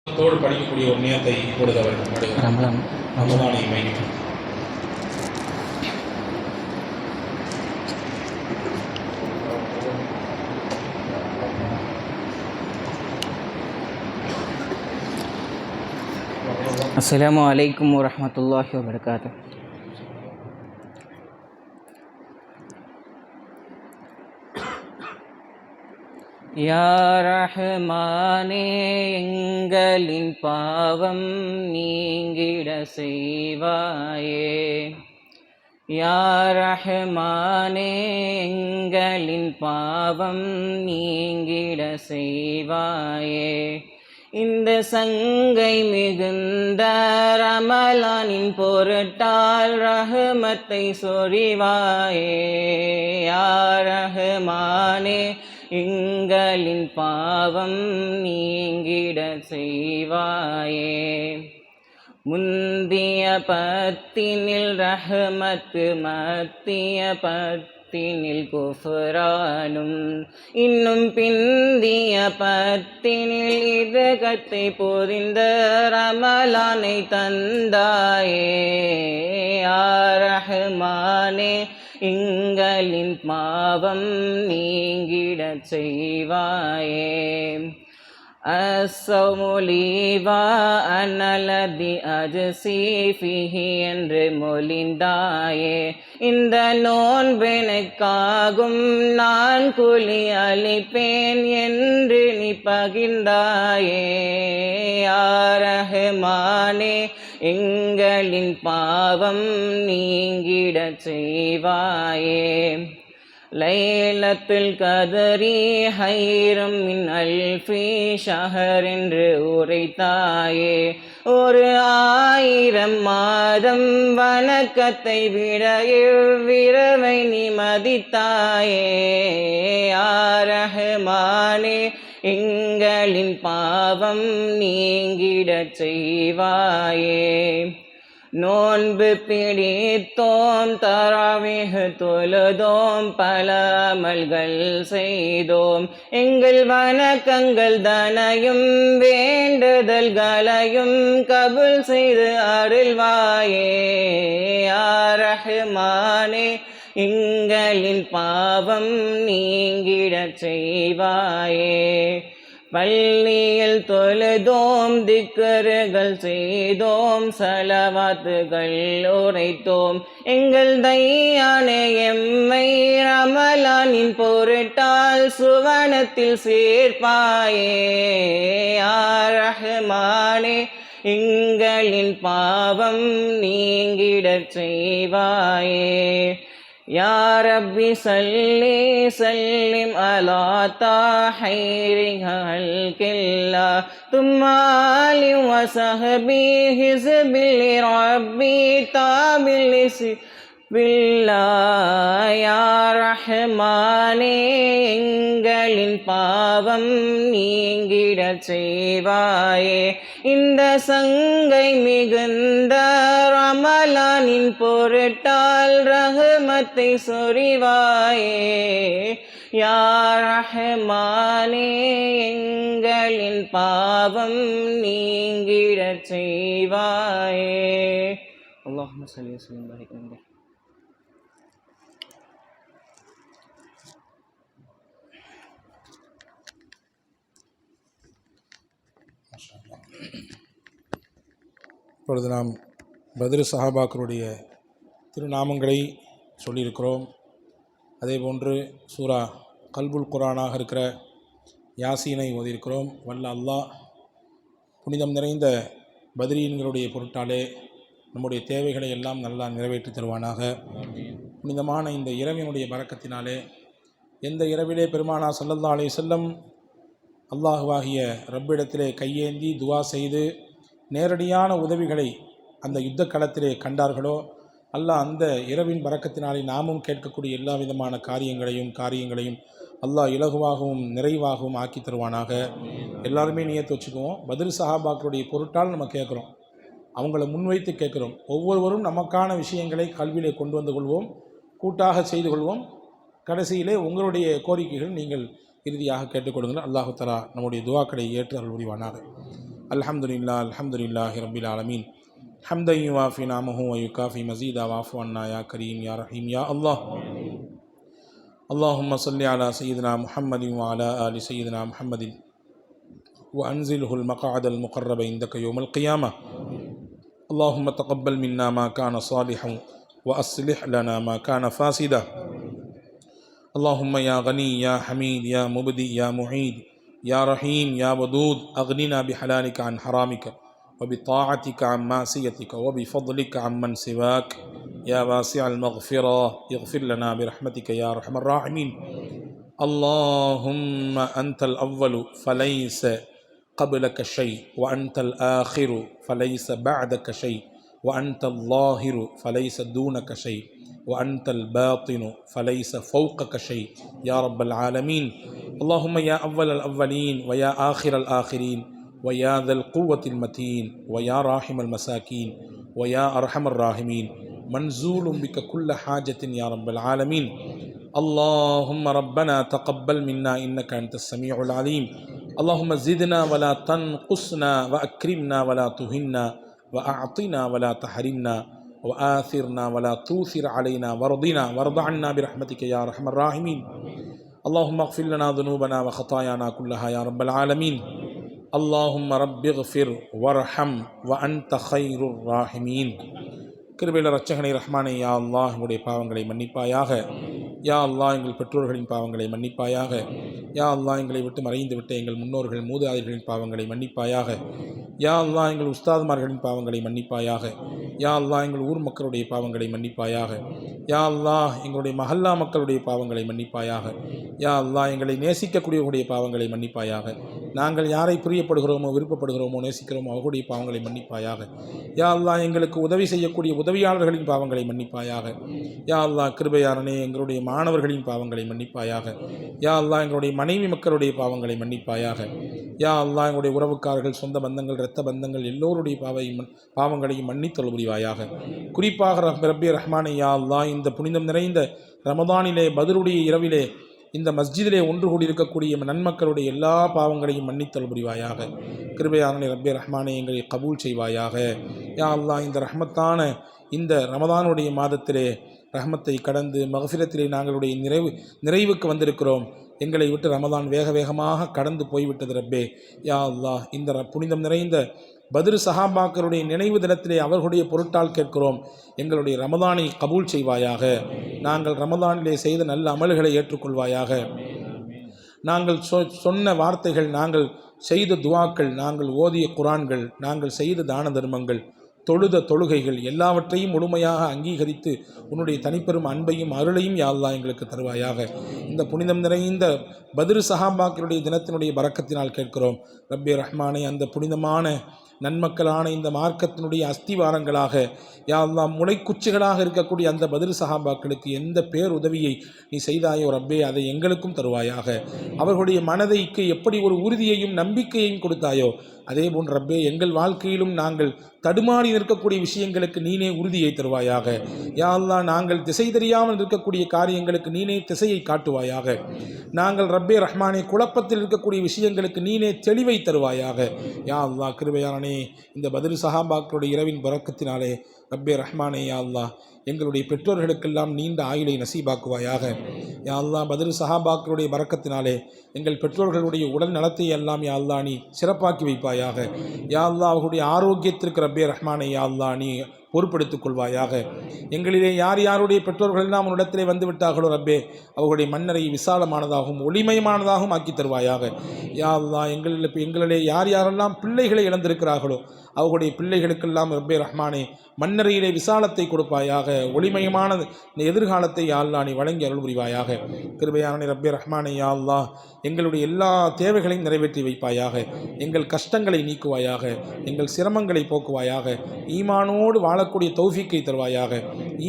தோடு படிக்கக்கூடிய ஒரு நியத்தை இப்பொழுது அவர் ரமலானை மையம். அஸ்ஸலாமு அலைக்கும் வரஹ்மத்துல்லாஹி வபரகாத்துஹு. யா ரஹ்மானே, எங்களின் பாவம் நீங்கிட செய்வாயே. யா ரஹ்மானே, எங்களின் பாவம் நீங்கிட செய்வாயே. இந்த சங்கை மிகுந்த ரமலானின் பொருட்டால் ரஹ்மத்தை சொரிவாயே. யா ரஹ்மானே, எங்களின் பாவம் நீங்கிட செய்வாயே. முந்திய பத்தினில் ரஹ்மத்து, மத்திய பத்தினில் குஃப்ரானும், இன்னும் பிந்திய பத்தினில் இதகத்தை பொதிந்த ரமலானை தந்தாயே. யா ரஹ்மானே, எங்களின் பாவம் நீங்கிடச் செய்வாயே. அஸ்ஸமுலிவா அனலதி அஜ்சிஃபிஹி என்று மொழிந்தாயே. இந்த நோன்பெனக்காகும் நான் கூலி அளிப்பேன் என்று நீ பகிர்ந்தாயே. யா ரஹ்மானே, எங்களின் பாவம் நீங்கிடச் செய்வாயே. லைலத்துல் கத்ரி ஹைரும் மின் அல்ஃபி ஷஹர் என்று உரைத்தாயே. ஒரு 1000 மாதம் வணக்கத்தை விட இவ்விரவை நீ மதித்தாயே. யா ரஹ்மானே, எங்களின் பாவம் நீங்கிடச் செய்வாயே. நோன்பு பிடித்தோம், தராவீஹ் தொழுதோம், பல அமல்கள் செய்தோம். எங்கள் வணக்கங்கள் தனையும் வேண்டுதல்களையும் கபுல் செய்து அருள்வாயே. யா ரஹ்மானே, எங்களின் பாவம் நீங்கிடச் செய்வாயே. பள்ளியில் தொழுதோம், திக்ருகள் செய்தோம், சலவாத்துகள் உரைத்தோம். எங்கள் தையானே, எம்மை ரமலானின் பொருட்டால் சுவனத்தில் சேர்ப்பாயே. யா ரஹ்மானே, எங்களின் பாவம் நீங்கிடச் செய்வாயே. யா ரப்பி ஸல்லி ஸல்லிம் அலா தாஹிரி ஹல்கில்லா தும்மா ஆலி வ ஸஹ்பி ஹிஸ்பில் ரப்பி தாபில் பில்லா. யா ரஹ்மானே, எங்களின் பாவம் நீங்கிடச் செய்வாயே. இந்த சங்கை மிகுந்த ரமலானின் பொருட்டால் ரஹ்மத்தை சொரிவாயே. யா ரஹ்மானே, எங்களின் பாவம் நீங்கிடச் செய்வாயே. அல்லாஹும்ம ஸல்லி வ ஸல்லிம் பாரிக் அலைஹி. இப்பொழுது நாம் பத்ரு சஹாபாக்களுடைய திருநாமங்களை சொல்லியிருக்கிறோம். அதேபோன்று சூரா கல்புல் குர்ஆனாக இருக்கிற யாசீனை ஓதியிருக்கிறோம். வல்ல அல்லாஹ் புனிதம் நிறைந்த பத்ரீன்களுடைய பொருட்டாலே நம்முடைய தேவைகளை எல்லாம் நல்லா நிறைவேற்றி தருவானாக. புனிதமான இந்த இரவினுடைய பரக்கத்தினாலே, எந்த இரவிலே பெருமானா ஸல்லல்லாஹு அலைஹி வஸல்லம் அல்லாஹுவாகிய ரப்பிடத்திலே கையேந்தி துவா செய்து நேரடியான உதவிகளை அந்த யுத்த களத்திலே கண்டார்களோ, அல்லாஹ் அந்த இரவின் பரக்கத்தினாலே நாமும் கேட்கக்கூடிய எல்லா விதமான காரியங்களையும் அல்லாஹ் இலகுவாகவும் நிறைவாகவும் ஆக்கி தருவானாக. எல்லாருமே நியத்து வச்சுக்குவோம். பத்ரு சஹாபாக்களுடைய பொருட்டால் நம்ம கேட்குறோம், அவங்கள முன்வைத்து கேட்குறோம். ஒவ்வொருவரும் நமக்கான விஷயங்களை கல்வியிலே கொண்டு வந்து கொள்வோம், கூட்டாக செய்து கொள்வோம். கடைசியிலே உங்களுடைய கோரிக்கைகள் நீங்கள் இறுதியாக கேட்டுக்கொள்ளுங்கள். அல்லாஹு தஆலா நம்முடைய துஆக்களை ஏற்று அருள் புரிவானாக. அல்ஹம்துலில்லாஹி ரப்பில் ஆலமீன் ஹம்தன் யுவாஃபி நிஅமஹு வ யுகாஃபி மஸீதா வஅஃபு அன்னா யா கரீம் யா ரஹீம் யா அல்லாஹ். اللهم صل على سيدنا محمد وعلى آل سيدنا محمد وأنزله المقعد المقرب عندك يوم القيامة. اللهم تقبل منا ما كان صالحا وأصلح لنا ما كان فاسدا. اللهم يا غني يا حميد يا مبدي يا معيد يا رحيم يا ودود أغننا بحلالك عن حرامك وبطاعتك عن معصيتك وبفضلك عن من سواك يا واسع المغفرة اغفر لنا برحمتك يا أرحم الراحمين. اللهم أنت الأول فليس قبلك شيء وأنت الآخر فليس بعدك شيء وأنت الظاهر فليس دونك شيء وأنت الباطن فليس فوقك شيء يا رب العالمين. اللهم يا أول الأولين ويا آخر الآخرين ويا ذا القوة المتين ويا راحم المساكين ويا أرحم الراحمين منزول بك كل حاجة يا رب العالمين. اللهم ربنا تقبل منا إنك أنت السميع العليم. اللهم زدنا ولا تنقصنا وأكرمنا ولا تهنا وأعطنا ولا تحرمنا وآثرنا ولا توثر علينا وارضنا وارض عنا برحمتك يا أرحم الراحمين. اللهم اغفر لنا ذنوبنا وخطايانا كلها يا رب العالمين. اللهم رب اغفر وارحم وأنت خير الراحمين. கிருபையுள்ள இரட்சகனே ரஹ்மானே, யா அல்லாஹ் எங்களுடைய பாவங்களை மன்னிப்பாயாக. யா அல்லாஹ் எங்கள் பெற்றோர்களின் பாவங்களை மன்னிப்பாயாக. யா அல்லாஹ் எங்களை விட்டு மறைந்து விட்ட எங்கள் முன்னோர்கள் மூதாதையர்களின் பாவங்களை மன்னிப்பாயாக. யா அல்லாஹ் எங்கள் உஸ்தாதுமார்களின் பாவங்களை மன்னிப்பாயாக. யா அல்லாஹ் எங்கள் ஊர் மக்களுடைய பாவங்களை மன்னிப்பாயாக. யா அல்லாஹ் எங்களுடைய மஹல்லா மக்களுடைய பாவங்களை மன்னிப்பாயாக. யா அல்லாஹ் எங்களை நேசிக்கக்கூடியவர்களுடைய பாவங்களை மன்னிப்பாயாக. நாங்கள் யாரை பிரியப்படுகிறோமோ விருப்பப்படுகிறோமோ நேசிக்கிறோமோ அவர்களுடைய பாவங்களை மன்னிப்பாயாக. யா அல்லாஹ் எங்களுக்கு உதவி செய்யக்கூடிய உதவியாளர்களின் பாவங்களை மன்னிப்பாயாக. யா அல்லாஹ் கிருபையாளனே எங்களுடைய மாணவர்களின் பாவங்களை மன்னிப்பாயாக. யா அல்லாஹ் எங்களுடைய மனைவி மக்களுடைய பாவங்களை மன்னிப்பாயாக. யா அல்லாஹ் எங்களுடைய உறவுக்காரர்கள், சொந்த பந்தங்கள், இரத்த பந்தங்கள் எல்லோருடைய பாவங்களையும் மன்னித்தல் புரிவாயாக. குறிப்பாக ரப்பே ரஹ்மானே, யா அல்லாஹ் இந்த புனிதம் நிறைந்த ரமதானிலே பத்ருடைய இரவிலே இந்த மஸ்ஜிதிலே ஒன்று கூடியிருக்கக்கூடிய நன்மக்களுடைய எல்லா பாவங்களையும் மன்னித்தல் புரிவாயாக. கிருபையாளனே ரப்பே ரஹ்மானே எங்களை கபூல் செய்வாயாக. யா அல்லாஹ் இந்த ரஹ்மத்தான இந்த ரமதானுடைய மாதத்திலே ரஹ்மத்தை கடந்து மகஃபிரத்திலே நாங்களுடைய நிறைவுக்கு வந்திருக்கிறோம். எங்களை விட்டு ரமதான் வேக வேகமாக கடந்து போய்விட்டது ரப்பே. யா அல்லாஹ் இந்த புனிதம் நிறைந்த பத்ரு சஹாபாக்களுடைய நினைவு தினத்திலே அவர்களுடைய பொருட்டால் கேட்கிறோம், எங்களுடைய ரமதானை கபூல் செய்வாயாக. நாங்கள் ரமதானிலே செய்த நல்ல அமல்களை ஏற்றுக்கொள்வாயாக. நாங்கள் சொன்ன வார்த்தைகள், நாங்கள் செய்த துவாக்கள், நாங்கள் ஓதிய குரான்கள், நாங்கள் செய்த தான தர்மங்கள், தொழுத தொழுகைகள் எல்லாவற்றையும் முழுமையாக அங்கீகரித்து உன்னுடைய தனிப்பெரும் அன்பையும் அருளையும் யா அல்லாஹ் எங்களுக்கு தருவாயாக. இந்த புனிதம் நிறைந்த பத்ரு சஹாபாக்களுடைய தினத்தினுடைய பரக்கத்தினால் கேட்கிறோம் ரப்பே ரஹ்மானே, அந்த புனிதமான நன்மக்களான இந்த மார்க்கத்தினுடைய அஸ்திவாரங்களாக யா அல்லாஹ் முளைக்குச்சிகளாக இருக்கக்கூடிய அந்த பத்ரு சஹாபாக்களுக்கு எந்த பேர் உதவியை நீ செய்தாயோ ரப்பே அதை எங்களுக்கும் தருவாயாக. அவர்களுடைய மனதைக்கு எப்படி ஒரு உறுதியையும் நம்பிக்கையையும் கொடுத்தாயோ அதே போன்று ரப்பே எங்கள் வாழ்க்கையிலும் நாங்கள் தடுமாறி நிற்கக்கூடிய விஷயங்களுக்கு நீனே உறுதியை தருவாயாக. யா அல்லாஹ் நாங்கள் திசை தெரியாமல் இருக்கக்கூடிய காரியங்களுக்கு நீனே திசையை காட்டுவாயாக. நாங்கள் ரப்பே ரஹ்மானே குழப்பத்தில் இருக்கக்கூடிய விஷயங்களுக்கு நீனே தெளிவை தருவாயாக. யா அல்லாஹ் கிருபையானே, இந்த பத்ரு சஹாபாக்களுடைய இரவின் பரக்கத்தினாலே ரப்பே ரஹ்மானே யா அல்லாஹ் எங்களுடைய பெற்றோர்களுக்கெல்லாம் நீண்ட ஆயுளை நசீபாக்குவாயாக. யா அல்லாஹ் பத்ரு சஹாபாக்களுடைய பரக்கத்தினாலே எங்கள் பெற்றோர்களுடைய உடல் நலத்தை எல்லாம் யா அல்லாஹ் நீ சிறப்பாக்கி வைப்பாயாக. யா அல்லாஹ் அவர்களுடைய ஆரோக்கியத்திற்கு ரப்பே ரஹ்மானே யா அல்லாஹ் நீ பொறுப்படுத்திக் கொள்வாயாக. எங்களிலே யார் யாருடைய பெற்றோர்கள் எல்லாம் உன்னிடத்திலே வந்து விட்டார்களோ ரப்பே அவர்களுடைய மன்னரை விசாலமானதாகவும் ஒளிமயமானதாகவும் ஆக்கி தருவாயாக. யா அல்லாஹ் எங்களிலே யார் யாரெல்லாம் பிள்ளைகளை இழந்திருக்கிறார்களோ அவர்களுடைய பிள்ளைகளுக்கெல்லாம் ரப்பே ரஹ்மானே மன்னரையிலே விசாலத்தை கொடுப்பாயாக. ஒளிமயமான எதிர்காலத்தை யா அல்லாஹ் நீ வழங்கி அருள் புரிவாயாக. கிருபையானே ரப்பே ரஹ்மானே யா அல்லாஹ் எங்களுடைய எல்லா தேவைகளையும் நிறைவேற்றி வைப்பாயாக. எங்கள் கஷ்டங்களை நீக்குவாயாக. எங்கள் சிரமங்களை போக்குவாயாக. ஈமானோடு வாழக்கூடிய தௌஃபீக்கை தருவாயாக.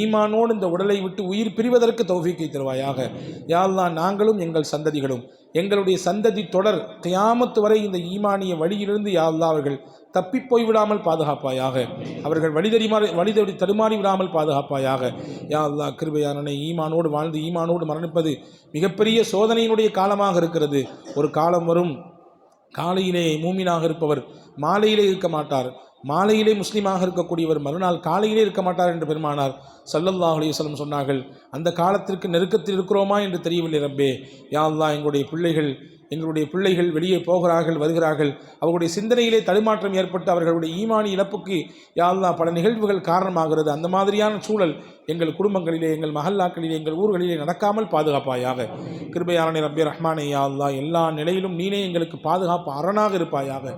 ஈமானோடு இந்த உடலை விட்டு உயிர் பிரிவதற்கு தௌஃபீக்கை தருவாயாக. யா அல்லாஹ் நாங்களும் எங்கள் சந்ததிகளும் எங்களுடைய சந்ததி தொடர் கியாமத்து வரை இந்த ஈமானிய வழியிலிருந்து யா அல்லாஹ் அவர்கள் தப்பிப்போய் விடாமல் பாதுகாப்பாயாக. அவர்கள் வழி தடுமாறி விடாமல் பாதுகாப்பாயாக. யா அல்லாஹ் கிருபையானே, ஈமானோடு வாழ்ந்து ஈமானோடு மரணிப்பது மிகப்பெரிய சோதனையினுடைய காலமாக இருக்கிறது. ஒரு காலம் வரும், காலையிலே மூமினாக இருப்பவர் மாலையிலே இருக்க மாட்டார், மாலையிலே முஸ்லீமாக இருக்கக்கூடியவர் மறுநாள் காலையிலே இருக்க மாட்டார் என்று பெருமானார் ஸல்லல்லாஹு அலைஹி வஸல்லம் சொன்னார்கள். அந்த காலத்திற்கு நெருக்கத்தில் இருக்கிறோமா என்று தெரியவில்லை ரப்பே. யா அல்லாஹ், எங்களுடைய பிள்ளைகள் வெளியே போகிறார்கள் வருகிறார்கள், அவர்களுடைய சிந்தனையிலே தடுமாற்றம் ஏற்பட்டு அவர்களுடைய ஈமானி இழப்புக்கு யா அல்லாஹ் பல நிகழ்வுகள் காரணமாகிறது. அந்த மாதிரியான சூழல் எங்கள் குடும்பங்களிலே, எங்கள் மஹல்லாக்களிலே, எங்கள் ஊர்களிலே நடக்காமல் பாதுகாப்பாயாக. கிருபையானே ரப்பே ரஹ்மானே, யா அல்லாஹ், எல்லா நிலையிலும் நீனே எங்களுக்கு பாதுகாப்பு அரணாக இருப்பாயாக.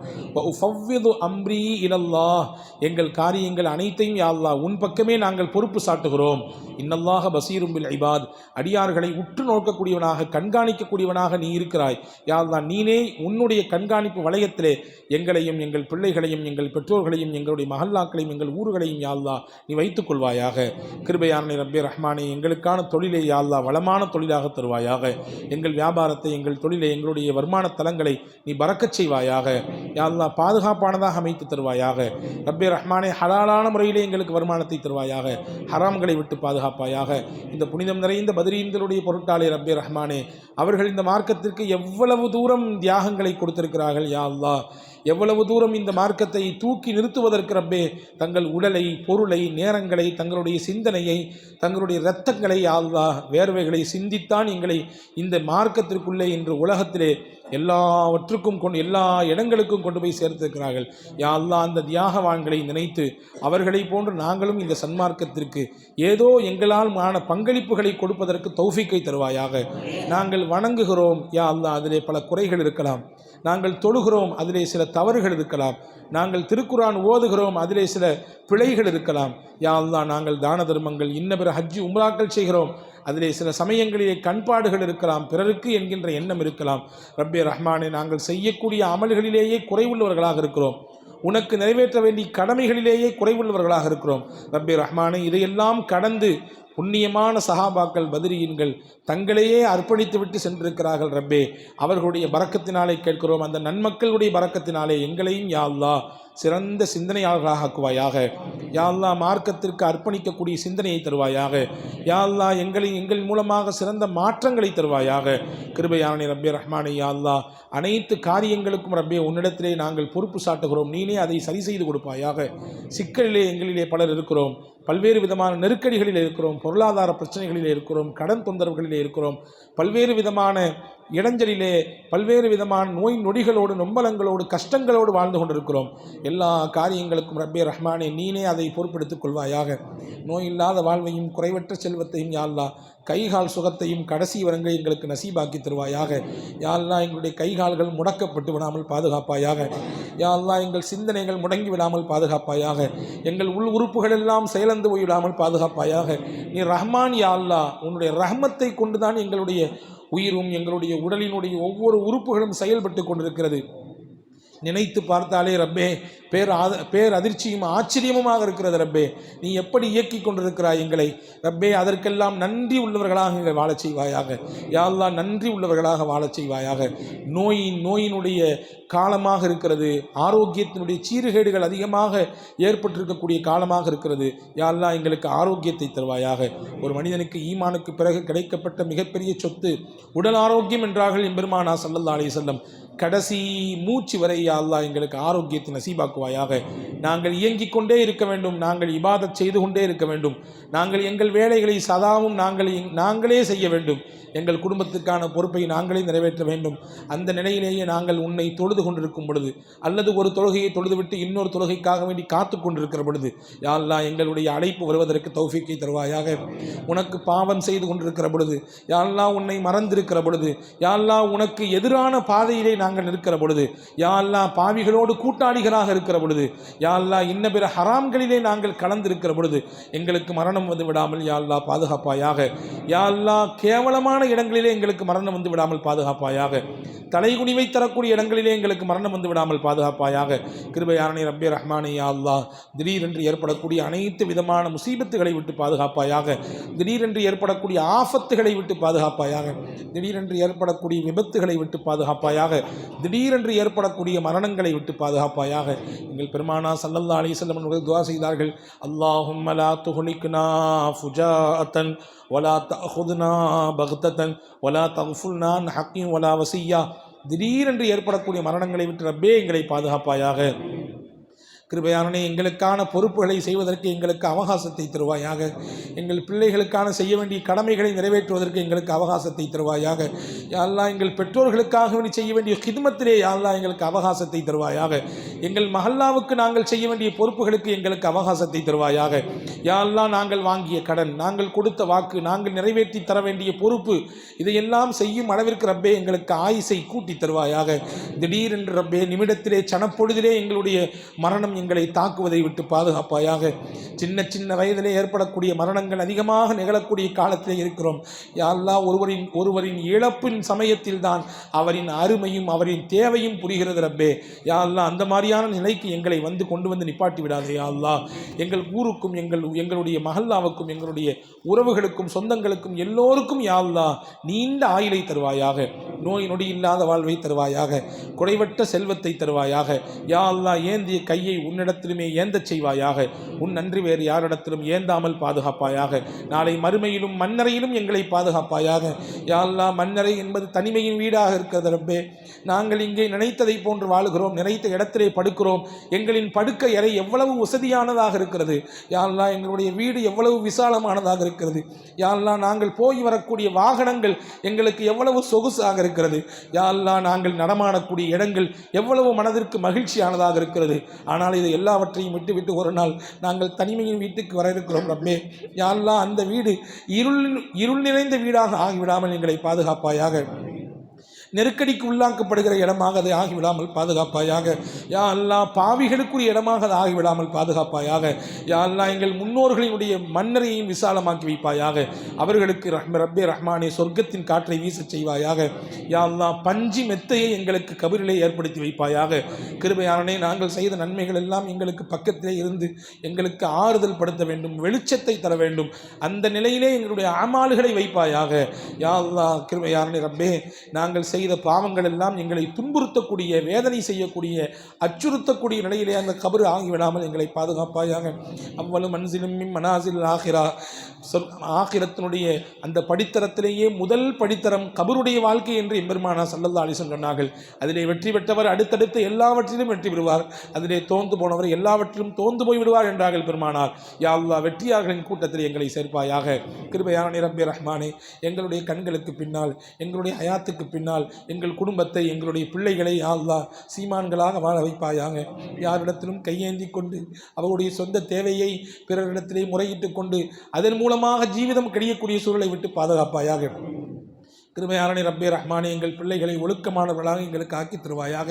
உஃபவ்விது அம்ரி இலல்லாஹ், எங்கள் காரியங்கள் அனைத்தையும் யா அல்லாஹ் உன் பக்கமே நாங்கள் பொறுப்பு சாட்டுகிறோம். இன்னல்லாஹ பசீரும் பில் இபாத், அடியார்களை உற்று நோக்கக்கூடியவனாக கண்காணிக்கக்கூடியவனாக நீ இருக்கிறாய். யா அல்லாஹ், நீனே உன்னுடைய கண்காணிப்பு வளையத்திலே எங்களையும் எங்கள் பிள்ளைகளையும் எங்கள் பெற்றோர்களையும் எங்களுடைய மஹல்லாக்களையும் எங்கள் ஊர்களையும் யா அல்லாஹ் நீ வைத்துக் கொள்வாயாக. கிருபையானே ரப்பே ரஹ்மானே, எங்களுக்கான தொழிலை யா அல்லாஹ் வளமான தொழிலாக தருவாயாக. எங்கள் வியாபாரத்தை, எங்கள் தொழிலை, எங்களுடைய வருமான தலங்களை நீ பறக்கச் செய்வாயாக. யா அல்லாஹ் பாதுகாப்பானதாக அமைத்து தருவாயாக. ரப்பே ரஹ்மானே, ஹலாலான முறையிலே எங்களுக்கு வருமானத்தை தருவாயாக. ஹராம்களை விட்டு பாதுகாப்பாயாக. இந்த புனிதம் நிறைந்த பத்ரீன்களுடைய பொருட்டாளே ரப்பே ரஹ்மானே, அவர்கள் இந்த மார்க்கத்திற்கு எவ்வளவு தூரம் தியாகங்களை கொடுத்திருக்கிறார்கள். யா அல்லாஹ், எவ்வளவு தூரம் இந்த மார்க்கத்தை தூக்கி நிறுத்துவதற்கு ரப்பே தங்கள் உடலை, பொருளை, நேரங்களை, தங்களுடைய சிந்தனையை, தங்களுடைய இரத்தங்களை, யா அல்லாஹ் வேர்வைகளை சிந்தித்தான் எங்களை இந்த மார்க்கத்திற்குள்ளே இன்று உலகத்திலே எல்லாவற்றுக்கும் எல்லா இடங்களுக்கும் கொண்டு போய் சேர்த்திருக்கிறார்கள். யா அல்லாஹ், அந்த தியாகவான்களை நினைத்து அவர்களை போன்று நாங்களும் இந்த சன்மார்க்கத்திற்கு ஏதோ எங்களால் பங்களிப்புகளை கொடுப்பதற்கு தௌஃபீக்கை தருவாயாக. நாங்கள் வணங்குகிறோம் யா அல்லாஹ், அதிலே பல குறைகள் இருக்கலாம். நாங்கள் தொழுகிறோம், அதிலே சில தவறுகள் இருக்கலாம். நாங்கள் திருக்குரான் ஓதுகிறோம், அதிலே சில பிழைகள் இருக்கலாம். யா அல்லாஹ், நாங்கள் தான தர்மங்கள், இன்ன பிற ஹஜ்ஜு உம்ராக்கள் செய்கிறோம், அதிலே சில சமயங்களிலே கண்பாடுகள் இருக்கலாம், பிறருக்கு என்கின்ற எண்ணம் இருக்கலாம். ரப்பே ரஹ்மானே, நாங்கள் செய்யக்கூடிய அமல்களிலேயே குறைவுள்ளவர்களாக இருக்கிறோம். உனக்கு நிறைவேற்ற வேண்டிய கடமைகளிலேயே குறைவுள்ளவர்களாக இருக்கிறோம். ரப்பே ரஹ்மானே, இதையெல்லாம் கடந்து புண்ணியமான சஹாபாக்கள், பத்ரீன்கள் தங்களையே அர்ப்பணித்து விட்டு சென்றிருக்கிறார்கள். ரப்பே, அவர்களுடைய பரக்கத்தினாலே கேட்கிறோம். அந்த நன்மக்களுடைய பரக்கத்தினாலே எங்களையும் யா அல்லாஹ் சிறந்த சிந்தனையாளர்களாக ஆக்குவாயாக. யா அல்லாஹ், மார்க்கத்திற்கு அர்ப்பணிக்கக்கூடிய சிந்தனையை தருவாயாக. யா அல்லாஹ், எங்கள் மூலமாக சிறந்த மாற்றங்களை தருவாயாக. கிருபையானே ரப்பே ரஹ்மானே, யா அல்லாஹ், அனைத்து காரியங்களுக்கும் ரப்பே உன்னிடத்திலே நாங்கள் பொறுப்பு சாட்டுகிறோம். நீனே அதை சரி செய்து கொடுப்பாயாக. சிக்கலிலே எங்களிலே பலர் இருக்கிறோம், பல்வேறு விதமான நெருக்கடிகளில் இருக்கிறோம், பொருளாதார பிரச்சனைகளிலே இருக்கிறோம், கடன் தொந்தரவுகளிலே இருக்கிறோம், பல்வேறு விதமான இடைஞ்சலிலே, பல்வேறு விதமான நோய் நொடிகளோடு, நொம்பலங்களோடு, கஷ்டங்களோடு வாழ்ந்து கொண்டிருக்கிறோம். எல்லா காரியங்களுக்கும் ரப்பே ரஹ்மானே நீனே அதை பொறுப்பெடுத்துக் கொள்வாயாக. நோய் இல்லாத வாழ்வையும் குறைவற்ற செல்வத்தையும் யா அல்லாஹ், கைகால் சுகத்தையும் கடைசி வரங்களை எங்களுக்கு நசீபாக்கி தருவாயாக. யா அல்லாஹ், எங்களுடைய கைகால்கள் முடக்கப்பட்டு விடாமல் பாதுகாப்பாயாக. யா அல்லாஹ், எங்கள் சிந்தனைகள் முடங்கி விடாமல் பாதுகாப்பாயாக. எங்கள் உள் உறுப்புகள் எல்லாம் செயலந்து போய்விடாமல் பாதுகாப்பாயாக. நீ ரஹ்மான் யா அல்லாஹ், உன்னுடைய ரஹ்மத்தை கொண்டுதான் எங்களுடைய உயிரும் எங்களுடைய உடலினுடைய ஒவ்வொரு உறுப்புகளும் செயல்பட்டு கொண்டிருக்கிறது. நினைத்து பார்த்தாலே ரப்பே பேர் அதிர்ச்சியும் ஆச்சரியமுமாக இருக்கிறது. ரப்பே, நீ எப்படி இயக்கி கொண்டிருக்கிறாய் எங்களை. ரப்பே, அதற்கெல்லாம் நன்றி உள்ளவர்களாக எங்களை வாழச் செய்வாயாக. யா அல்லாஹ், நன்றி உள்ளவர்களாக வாழச் செய்வாயாக. நோயினுடைய காலமாக இருக்கிறது, ஆரோக்கியத்தினுடைய சீர்கேடுகள் அதிகமாக ஏற்பட்டிருக்கக்கூடிய காலமாக இருக்கிறது. யா அல்லாஹ், எங்களுக்கு ஆரோக்கியத்தை தருவாயாக. ஒரு மனிதனுக்கு ஈமானுக்கு பிறகு கிடைக்கப்பட்ட மிகப்பெரிய சொத்து உடல் ஆரோக்கியம் என்றார்கள் எம்பெருமானா ஸல்லல்லாஹு அலைஹி வஸல்லம். கடைசி மூச்சு வரை யா அல்லாஹ் எங்களுக்கு ஆரோக்கியத்தை நசீபாக்குவாயாக. நாங்கள் இயங்கிக் கொண்டே இருக்க வேண்டும், நாங்கள் இபாதத் செய்து கொண்டே இருக்க வேண்டும், நாங்கள் எங்கள் வேலைகளை சதாவும் நாங்களே செய்ய வேண்டும், எங்கள் குடும்பத்துக்கான பொறுப்பை நாங்களே நிறைவேற்ற வேண்டும். அந்த நிலையிலேயே நாங்கள் உன்னை தொழுது கொண்டிருக்கும் பொழுது, அல்லது ஒரு தொழுகையை தொழுதுவிட்டு இன்னொரு தொழுகைக்காக வேண்டி காத்து கொண்டிருக்கிற பொழுது, யா அல்லாஹ் எங்களுடைய அழைப்பு வருவதற்கு தௌஃபீக்கை தருவாயாக. உனக்கு பாவம் செய்து கொண்டிருக்கிற பொழுது, யா அல்லாஹ் உன்னை மறந்திருக்கிற பொழுது, யா அல்லாஹ் உனக்கு எதிரான பாதையிலே நாங்கள் இருக்கிற பொழுது, யா அல்லாஹ் பாவிகளோடு கூட்டாளிகளாக இருக்கிற பொழுது, யா அல்லாஹ் இன்ன பிற ஹராம்களிலே நாங்கள் கலந்திருக்கிற பொழுது எங்களுக்கு மரணம் வந்து விடாமல் யா அல்லாஹ் பாதுகாப்பாயாக. யா அல்லாஹ் கேவலமான இடங்களிலே எங்களுக்கு மரணம் வந்து விடாமல் பாதுகாப்பாயாக. தலைகுனிவை தரக்கூடிய இடங்களிலே எங்களுக்கு மரணம் வந்து விடாமல் பாதுகாப்பாயாக. கிருபையானே ரப்பே ரஹ்மானே, யா அல்லாஹ், திடீரென்று ஏற்படக்கூடிய அனைத்து விதமான முசீபத்துகளை விட்டு பாதுகாப்பாயாக. திடீரென்று ஏற்படக்கூடிய ஆபத்துகளை விட்டு பாதுகாப்பாயாக. திடீரென்று ஏற்படக்கூடிய விபத்துகளை விட்டு பாதுகாப்பாயாக. திடீரென்று ஏற்படக்கூடிய மரணங்களை விட்டு பாதுகாப்பாயாக. எங்கள் பெருமானா ஸல்லல்லாஹு அலைஹி வஸல்லம் அவர்கள் துஆ செய்தார்கள், அல்லாஹும்ம லா துஹ்லிக்னா ஃபுஜாஅத்தன் வலா தஅஹுதுனா பக்தத்தன் வலா தக்ஃபுல்னா அன் ஹக்கின் வலா வசிய்யா. திடீரென்று ஏற்படக்கூடிய மரணங்களை விட்டு ரப்பே எங்களை பாதுகாப்பாயாக. கிருபையானே, எங்களுக்கான பொறுப்புகளை செய்வதற்கு எங்களுக்கு அவகாசத்தை தருவாயாக. எங்கள் பிள்ளைகளுக்கான செய்ய வேண்டிய கடமைகளை நிறைவேற்றுவதற்கு எங்களுக்கு அவகாசத்தை தருவாயாக. யா அல்லாஹ், எங்கள் பெற்றோர்களுக்காக செய்ய வேண்டிய ஹித்மத்திலே யா அல்லாஹ் எங்களுக்கு அவகாசத்தை தருவாயாக. எங்கள் மஹல்லாவுக்கு நாங்கள் செய்ய வேண்டிய பொறுப்புகளுக்கு எங்களுக்கு அவகாசத்தை தருவாயாக. யா அல்லாஹ், நாங்கள் வாங்கிய கடன், நாங்கள் கொடுத்த வாக்கு, நாங்கள் நிறைவேற்றி தர வேண்டிய பொறுப்பு, இதையெல்லாம் செய்யும் அளவிற்கு ரப்பே எங்களுக்கு ஆயுசை கூட்டி தருவாயாக. திடீரென்று ரப்பே நிமிடத்திலே சனப்பொழுதிலே எங்களுடைய மரணம் எங்களை தாக்குவதை விட்டு பாதுகாப்பாயாக. சின்ன சின்ன வயதிலே ஏற்படக்கூடிய மரணங்கள் அதிகமாக நிகழக்கூடிய காலத்திலே இருக்கிறோம். யா அல்லாஹ், ஒருவரின் இழப்பின் சமயத்தில் தான் அவரின் அருமையும் அவரின் தேவையும் புரிகிறது ரப்பே. யா அல்லாஹ், அந்த மாதிரியான நிலைக்கு எங்களை கொண்டு வந்து நிப்பாட்டி விடாதே யா அல்லாஹ். எங்கள் ஊருக்கும் எங்களுடைய மஹல்லாவுக்கும் எங்களுடைய உறவுகளுக்கும் சொந்தங்களுக்கும் எல்லோருக்கும் யா அல்லாஹ் நீண்ட ஆயுளை தருவாயாக. நோய் நொடி இல்லாத வாழ்வை தருவாயாக. குறைவற்ற செல்வத்தை தருவாயாக. யா அல்லாஹ், ஏந்திய கையை உன்னிடத்திலுமே ஏந்தச் செய்வாயாக. உன் நன்றி வேறு யாரிடத்திலும் ஏந்தாமல் பாதுகாப்பாயாக. நாளை மறுமையிலும் மன்னரையிலும் எங்களை பாதுகாப்பாயாக. யா அல்லாஹ், மன்னரை என்பது தனிமையின் வீடாக இருக்கிறது ரப்பே. நாங்கள் இங்கே நினைத்ததை போன்று வாழுகிறோம், நினைத்த இடத்திலே படுக்கிறோம். எங்களின் படுக்கை அறை எவ்வளவு வசதியானதாக இருக்கிறது. யா அல்லாஹ், எங்களுடைய வீடு எவ்வளவு விசாலமானதாக இருக்கிறது. யா அல்லாஹ், நாங்கள் போய் வரக்கூடிய வாகனங்கள் எங்களுக்கு எவ்வளவு சொகுசாக இருக்கிறது. யா அல்லாஹ், நாங்கள் நடமாடக்கூடிய இடங்கள் எவ்வளவு மனதிற்கு மகிழ்ச்சியானதாக இருக்கிறது. ஆனால் இதை எல்லாவற்றையும் விட்டு ஒரு நாள் நாங்கள் தனிமையின் வீட்டுக்கு வர இருக்கிறோம் ரப்பே. யா அல்லாஹ், அந்த வீடு இருள் நிறைந்த வீடாக ஆகிவிடாமல் எங்களை பாதுகாப்பாயாக. நெருக்கடிக்கு உள்ளாக்கப்படுகிற இடமாக அதை ஆகிவிடாமல் பாதுகாப்பாயாக. யா அல்லாஹ், பாவிகளுக்குரிய இடமாக அதை ஆகிவிடாமல் பாதுகாப்பாயாக. யா அல்லாஹ், எங்கள் முன்னோர்களினுடைய மன்னரையும் விசாலமாக்கி வைப்பாயாக. அவர்களுக்கு ரப்பே ரஹ்மானே சொர்க்கத்தின் காற்றை வீசச் செய்வாயாக. யா அல்லாஹ், பஞ்சி மெத்தையை எங்களுக்கு கபரிலே ஏற்படுத்தி வைப்பாயாக. கிருபையானே, நாங்கள் செய்த நன்மைகள் எல்லாம் எங்களுக்கு பக்கத்திலே இருந்து எங்களுக்கு ஆறுதல் படுத்த வேண்டும், வெளிச்சத்தை தர வேண்டும். அந்த நிலையிலே எங்களுடைய அமால்களை வைப்பாயாக. யா அல்லாஹ், கிருபையானே ரப்பே, நாங்கள் செய்த பாவங்கள் எல்லாம் எங்களை துன்புறுத்தக்கூடிய, வேதனை செய்யக்கூடிய, அச்சுறுத்தக்கூடிய நிலையிலே அந்த கபரு ஆகிவிடாமல் எங்களை பாதுகாப்பாயாக. அவ்வளவு மன்சிலும் மனாசில் ஆகிரா, ஆகிரத்தினுடைய அந்த படித்தரத்திலேயே முதல் படித்தரம் கபருடைய வாழ்க்கை என்று எம்பெருமானா ஸல்லல்லாஹு அலைஹி வஸல்லம் சொன்னார்கள். அதிலே வெற்றி பெற்றவர் அடுத்தடுத்து எல்லாவற்றிலும் வெற்றி பெறுவார், அதிலே தோந்து போனவர் எல்லாவற்றிலும் தோந்து போய் விடுவார் என்றார்கள் பெருமானார். யா அல்லாஹ், வெற்றியாளர்களின் கூட்டத்தில் எங்களை சேர்ப்பாயாக. கிருபையான ரப்பே ரஹ்மானே, எங்களுடைய கண்களுக்கு பின்னால், எங்களுடைய ஹயாத்துக்கு பின்னால் எங்கள் குடும்பத்தை, எங்களுடைய பிள்ளைகளை யா அல்லாஹ் சீமான்களாக வாழ வைப்பாயாக. யாரிடத்திலும் கையேந்தி கொண்டு அவருடைய சொந்த தேவையை பிறரிடத்திலே முறையிட்டு கொண்டு அதன் மூலமாக ஜீவிதம் கிடைக்கக்கூடிய சூழலை விட்டு பாதுகாப்பாயாக. கிருபையானே ரப்பே ரஹ்மானே, எங்கள் பிள்ளைகளை ஒழுக்கமானவர்களாக எங்களுக்கு ஆக்கி தருவாயாக.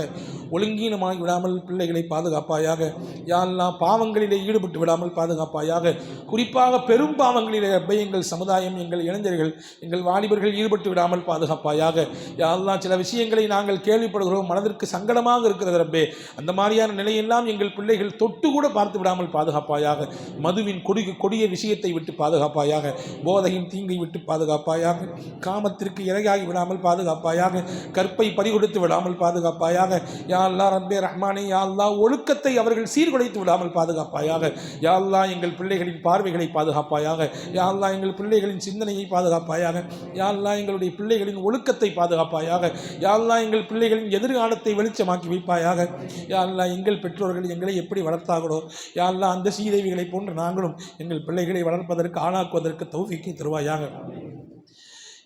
ஒழுங்கீனமாகி விடாமல் பிள்ளைகளை பாதுகாப்பாயாக. யா அல்லாஹ், பாவங்களிலே ஈடுபட்டு விடாமல் பாதுகாப்பாயாக. குறிப்பாக பெரும் பாவங்களிலே ரப்பே எங்கள் சமுதாயம், எங்கள் இளைஞர்கள், எங்கள் வாலிபர்கள் ஈடுபட்டு விடாமல் பாதுகாப்பாயாக. யா அல்லாஹ், சில விஷயங்களை நாங்கள் கேள்விப்படுகிறோம், மனதிற்கு சங்கடமாக இருக்கிறது ரப்பே. அந்த மாதிரியான நிலையெல்லாம் எங்கள் பிள்ளைகள் தொட்டு கூட பார்த்து விடாமல் பாதுகாப்பாயாக. மதுவின் கொடிய விஷயத்தை விட்டு பாதுகாப்பாயாக. போதையின் தீங்கை விட்டு பாதுகாப்பாயாக. காமத்திற்கு இரையாகி விடாமல் பாதுகாப்பாயாக. கற்பை பறிகொடுத்து விடாமல் பாதுகாப்பாயாக. யா அல்லாஹ் ரப்பே ரஹ்மானே, யா அல்லாஹ், ஒழுக்கத்தை அவர்கள் சீர்குலைத்து விடாமல் பாதுகாப்பாயாக. யா அல்லாஹ், எங்கள் பிள்ளைகளின் பார்வைகளை பாதுகாப்பாயாக. யா அல்லாஹ், எங்கள் பிள்ளைகளின் சிந்தனையை பாதுகாப்பாயாக. யா அல்லாஹ், எங்களுடைய பிள்ளைகளின் ஒழுக்கத்தை பாதுகாப்பாயாக. யா அல்லாஹ், எங்கள் பிள்ளைகளின் எதிர்காலத்தை வெளிச்சமாக்கி வைப்பாயாக. யா அல்லாஹ், எங்கள் பெற்றோர்கள் எங்களை எப்படி வளர்த்தார்களோ யா அல்லாஹ், அந்த சீதேவிகளை போன்று நாங்களும் எங்கள் பிள்ளைகளை வளர்ப்பதற்கு ஆளாக்குவதற்கு தௌஃபீக்கை தருவாயாக.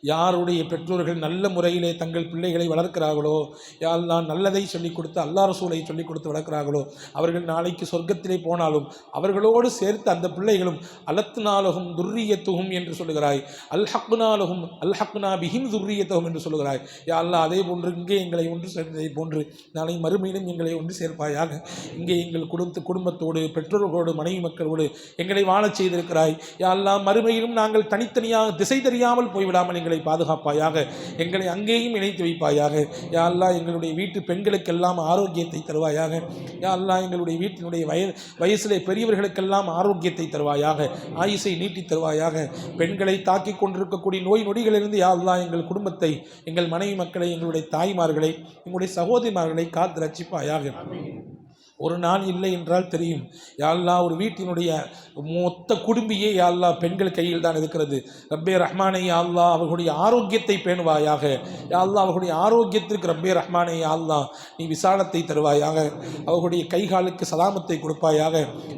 யாருடைய பெற்றோர்கள் நல்ல முறையிலே தங்கள் பிள்ளைகளை வளர்க்கிறார்களோ, யா அல்லாஹ், நல்லதை சொல்லிக் கொடுத்து அல்லாஹ் ரசூலை சொல்லிக் கொடுத்து வளர்க்கிறார்களோ, அவர்கள் நாளைக்கு சொர்க்கத்திலே போனாலும் அவர்களோடு சேர்த்து அந்த பிள்ளைகளும் அலத்னாலகும் துர்ரியத்துகும் என்று சொல்லுகிறாய், அல்ஹக்னா பிஹிம் துர்ரியத்துகும் என்று சொல்லுகிறாய். யா அல்லாஹ், அதே போன்று இங்கே எங்களை ஒன்று சேர்ந்ததை போன்று நாளை மறுமையிலும் எங்களை ஒன்று சேர்ப்பாயாக. இங்கே எங்கள் குடும்பத்தோடு, பெற்றோர்களோடு, மனைவி மக்களோடு எங்களை வாழச் செய்திருக்கிறாய். யா அல்லாஹ், மறுமையிலும் நாங்கள் தனித்தனியாக திசை தெரியாமல் போய்விடாமல் எங்களை பாதுகாப்பாயாக. எங்களை அங்கேயும் இணைத்து வைப்பாயாக. யா அல்லாஹ், எங்களுடைய வீட்டு பெண்களுக்கெல்லாம் ஆரோக்கியத்தை தருவாயாக. யா அல்லாஹ், எங்களுடைய வீட்டினுடைய வயசிலே பெரியவர்களுக்கெல்லாம் ஆரோக்கியத்தை தருவாயாக. ஆயுசை நீட்டி தருவாயாக. பெண்களை தாக்கி கொண்டிருக்கக்கூடிய நோய் நொடிகளிலிருந்து யா அல்லாஹ், எங்கள் குடும்பத்தை, எங்கள் மனைவி மக்களை, எங்களுடைய தாய்மார்களை, எங்களுடைய சகோதரிமார்களை காத்து ரட்சிப்பாயாக. ஒரு நாள் இல்லை என்றால் தெரியும். யா அல்லாஹ், ஒரு வீட்டினுடைய மொத்த குடும்பியே யா அல்லாஹ் பெண்கள் கையில் தான் இருக்கிறது. ரப்பே ரஹ்மானே யா அல்லாஹ், அவர்களுடைய ஆரோக்கியத்தை பேணுவாயாக. யா அல்லாஹ், அவர்களுடைய ஆரோக்கியத்திற்கு ரப்பே ரஹ்மானே யா அல்லாஹ் நீ விசாலத்தை தருவாயாக. அவர்களுடைய கைகாலுக்கு சலாமத்தை கொடுப்பாயாக.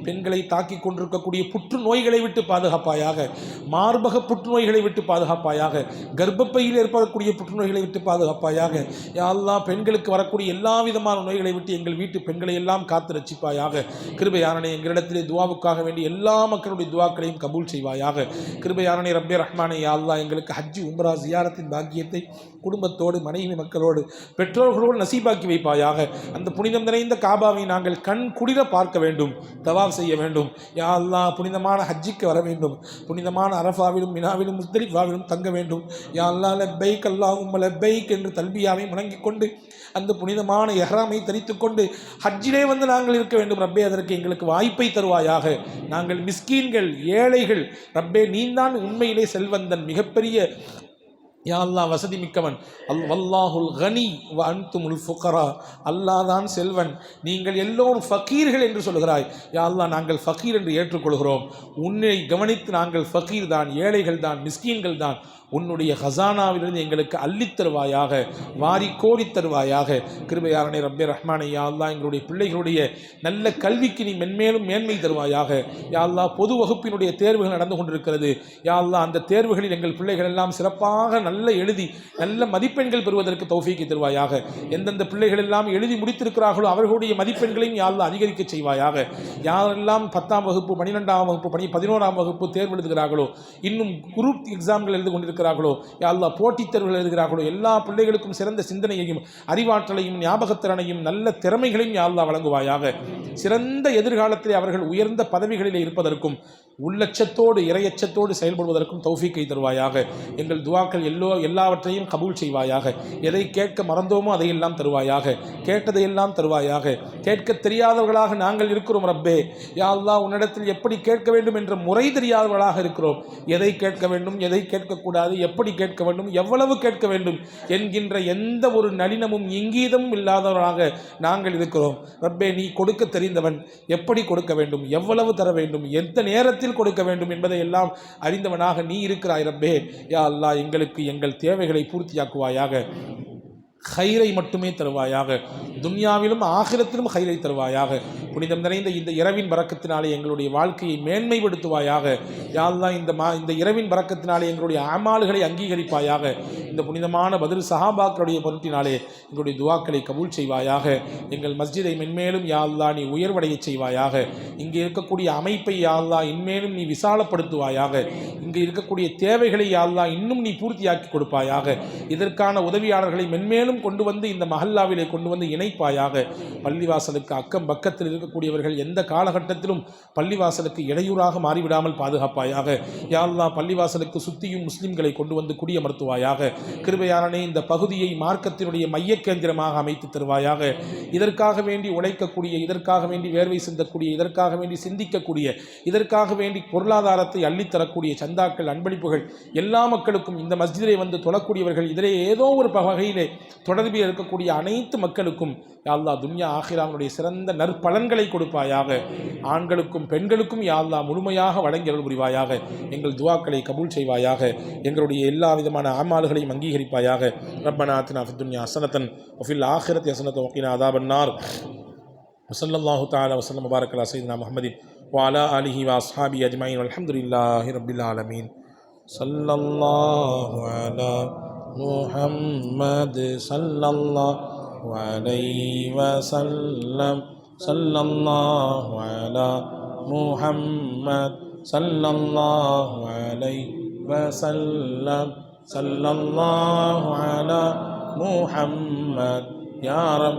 பெண்களை தாக்கி கொண்டிருக்கக்கூடிய புற்றுநோய்களை விட்டு பாதுகாப்பாயாக. மார்பக புற்றுநோய்களை விட்டு பாதுகாப்பாயாக. கர்ப்பப்பையில் ஏற்படக்கூடிய புற்றுநோய்களை விட்டு பாதுகாப்பாயாக. யா அல்லாஹ், பெண்களுக்கு வரக்கூடிய எல்லா விதமான நோய்களை விட்டு எங்கள் வீட்டு பெண்களை எல்லாம் காத்து ரட்சிப்பாயாக. கிருபையானே, எங்களிடத்திலே துவாவுக்காக வேண்டி எல்லா மக்களுடைய துவாக்களையும் கபூல் செய்வாயாக. கிருபையானே ரப்பே ரஹ்மானே யா அல்லாஹ், எங்களுக்கு ஹஜ்ஜு உம்ரா ஜியாரத்தின் பாக்கியத்தை குடும்பத்தோடு மனைவி மக்களோடு பெற்றோர்களோடு நசீபாக்கி வைப்பாயாக. அந்த புனிதம் நிறைந்த காபாவை நாங்கள் கண் குளிர பார்க்க வேண்டும், தவாப் செய்ய வேண்டும். யா அல்லாஹ், புனிதமான ஹஜ்ஜிக்கு வர வேண்டும். புனிதமான அரஃபாவிலும் மினாவிலும் முஸ்தலிஃபாவிலும் தங்க வேண்டும். யா அல்லாஹ், லப்பைக் அல்லாஹும்ம லப்பைக் என்று தல்பியாவை முழங்கிக் கொண்டு அந்த புனிதமான எஹ்ராமை தரித்து கொண்டு ஹஜ்ஜிலே வந்து நாங்கள் இருக்க வேண்டும். ரப்பே, அதற்கு எங்களுக்கு வாய்ப்பை தருவாயாக. நாங்கள் மிஸ்கீன்கள், ஏழைகள். ரப்பே, நீந்தான் உண்மையிலே செல்வந்தன், மிகப்பெரிய யா அல்லாஹ் வசதி மிக்கவன். வல்லாஹுல் கனி வ அன்துமுல் ஃபுகரா. அல்லாஹ் தான் செல்வன், நீங்கள் எல்லோரும் ஃபக்கீர்கள் என்று சொல்கிறாய். யா அல்லாஹ், நாங்கள் ஃபக்கீர் என்று ஏற்றுக்கொள்கிறோம். உன்னை கவனித்து நாங்கள் ஃபக்கீர் தான், ஏழைகள் தான், மிஸ்கீன்கள் தான். உன்னுடைய ஹசானாவிலிருந்து எங்களுக்கு அள்ளித் தருவாயாக, வாரி கோரி தருவாயாக. கிருபையாரனே ரப்பே ரஹ்மானே யா அல்லாஹ், எங்களுடைய பிள்ளைகளுடைய நல்ல கல்விக்கு நீ மென்மேலும் மேன்மை தருவாயாக. யா அல்லாஹ், பொது வகுப்பினுடைய தேர்வுகள் நடந்து கொண்டிருக்கிறது. யா அல்லாஹ், அந்த தேர்வுகளில் எங்கள் பிள்ளைகள் எல்லாம் சிறப்பாக நல்ல எழுதி நல்ல மதிப்பெண்கள் பெறுவதற்கு தௌஃபீக்கை தருவாயாக. எந்தெந்த பிள்ளைகள் எல்லாம் எழுதி முடித்திருக்கிறார்களோ அவர்களுடைய மதிப்பெண்களையும் யா அல்லாஹ் அதிகரிக்க செய்வாயாக. யாரெல்லாம் 10ஆம் வகுப்பு, 12ஆம் வகுப்பு, 11ஆம் வகுப்பு தேர்வு எழுதுகிறார்களோ, இன்னும் குரூப் எக்ஸாம்கள் எழுதி கொண்டிருக்கிறார்களோ, யா அல்லாஹ் போட்டித் தேர்வுகள் எழுதுகிறார்களோ, எல்லா பிள்ளைகளுக்கும் சிறந்த சிந்தனையையும் அறிவாற்றலையும் ஞாபகத்திறனையும் நல்ல திறமைகளையும் யா அல்லாஹ் வழங்குவாயாக. சிறந்த எதிர்காலத்திலே அவர்கள் உயர்ந்த பதவிகளிலே இருப்பதற்கும் உள்ளச்சத்தோடு இறையச்சத்தோடு செயல்படுவதற்கும் தௌஃபீக்கை தருவாயாக. எங்கள் துவாக்கள் எல்லாவற்றையும் கபூல் செய்வாயாக. எதை கேட்க மறந்தோமோ அதையெல்லாம் தருவாயாக. கேட்டதையெல்லாம் தருவாயாக. கேட்க தெரியாதவர்களாக நாங்கள் இருக்கிறோம் ரப்பே. யா அல்லாஹ், உன்னிடத்தில் எப்படி கேட்க வேண்டும் என்ற முறை தெரியாதவர்களாக இருக்கிறோம். எதை கேட்க வேண்டும், எதை கேட்கக்கூடாது, எப்படி கேட்க வேண்டும், எவ்வளவு கேட்க வேண்டும் என்கின்ற எந்த ஒரு நளினமும் இங்கீதமும் இல்லாதவராக நாங்கள் இருக்கிறோம் ரப்பே. நீ கொடுக்க தெரிந்தவன், எப்படி கொடுக்க வேண்டும், எவ்வளவு தர வேண்டும், எந்த நேரத்தில் கொடுக்க வேண்டும் என்பதை எல்லாம் அறிந்தவனாக நீ இருக்கிறாய் ரப்பே. யா அல்லாஹ், எங்களுக்கு எங்கள் தேவைகளை பூர்த்தியாக்குவாயாக. ஹைரை மட்டுமே தருவாயாக. துன்யாவிலும் ஆகிரத்திலும் ஹைரை தருவாயாக. புனிதம் நிறைந்த இந்த இரவின் பரக்கத்தினாலே எங்களுடைய வாழ்க்கையை மேன்மைப்படுத்துவாயாக. யா அல்லாஹ், இந்த இரவின் பரக்கத்தினாலே எங்களுடைய அமால்களை அங்கீகரிப்பாயாக. இந்த புனிதமான பதில் சஹாபாக்களுடைய பொருட்டினாலே எங்களுடைய துவாக்களை கபூல் செய்வாயாக. எங்கள் மஸ்ஜிதை மென்மேலும் யா அல்லாஹ் நீ உயர்வடைய செய்வாயாக. இங்கே இருக்கக்கூடிய அமைப்பை யா அல்லாஹ் இன்மேலும் நீ விசாலப்படுத்துவாயாக. இங்கே இருக்கக்கூடிய தேவைகளை யா அல்லாஹ் இன்னும் நீ பூர்த்தியாக்கி கொடுப்பாயாக. இதற்கான உதவியாளர்களை மென்மேலும் கொண்டு வந்து இந்த மஹல்லாவிலே கொண்டு வந்து இணைப்பாயாக. பள்ளிவாசலுக்கு அக்கம் பக்கத்தில் இருக்கக்கூடியவர்கள் எந்த காலகட்டத்திலும் பள்ளிவாசலுக்கு இடையூறாக மாறிவிடாமல் பாதுகாப்பாயாக. யா அல்லாஹ், பள்ளிவாசலுக்கு சுத்தியும் முஸ்லிம்களை கொண்டு வந்து குடியமர்த்துவாயாக. கிருபையானே, இந்த பகுதியை மார்க்கத்தினுடைய மைய கேந்திரமாக அமைத்து தருவாயாக. இதற்காக வேண்டி உழைக்கக்கூடிய, இதற்காக வேண்டி வேர்வை சிந்தக்கூடிய, இதற்காக வேண்டி சிந்திக்கக்கூடிய, இதற்காக வேண்டி பொருளாதாரத்தை அள்ளித்தரக்கூடிய சந்தாக்கள், அன்பளிப்புகள் எல்லா மக்களுக்கும், இந்த மஸ்ஜிதிலே வந்து தொழக்கூடியவர்கள், இதிலே ஏதோ ஒரு வகையிலே தொடர்பில் இருக்கக்கூடிய அனைத்து மக்களுக்கும் யா அல்லாஹ் துன்யா ஆகிராவுடைய சிறந்த நற்பலன்களை கொடுப்பாயாக. ஆண்களுக்கும் பெண்களுக்கும் யா அல்லாஹ் முழுமையாக வழங்கி அருள் புரிவாயாக. எங்கள் துவாக்களை கபூல் செய்வாயாக. எங்களுடைய எல்லா விதமான ஆமால்களையும் அங்கீகரிப்பாயாக. ரப்பனா ஆத்தினா ஃபித் துன்யா ஹஸனத்தன் வ ஃபில் ஆখিরাতি ஹஸனத்தன் வ கினா அஸாபன்னார். ஸல்லல்லாஹு தஆலா வ ஸல்லம் வபாரக அலா சய்யிதினா முஹம்மதின் வ அலா ஆலிஹி வ அஸ்ஹாபிஹி அஜ்மஈன் வல்ஹம்துலில்லாஹி ரப்பில் ஆலமீன். ஸல்லல்லாஹு அலா முஹம்மது ஸல்லல்லாஹு அலைஹி வஸல்லம். ஸல்லல்லாஹு அலா முஹம்மத் ஸல்லல்லாஹு அலைஹி வஸல்லம். ஸல்லல்லாஹு அலா முஹம்மத் யா ரப்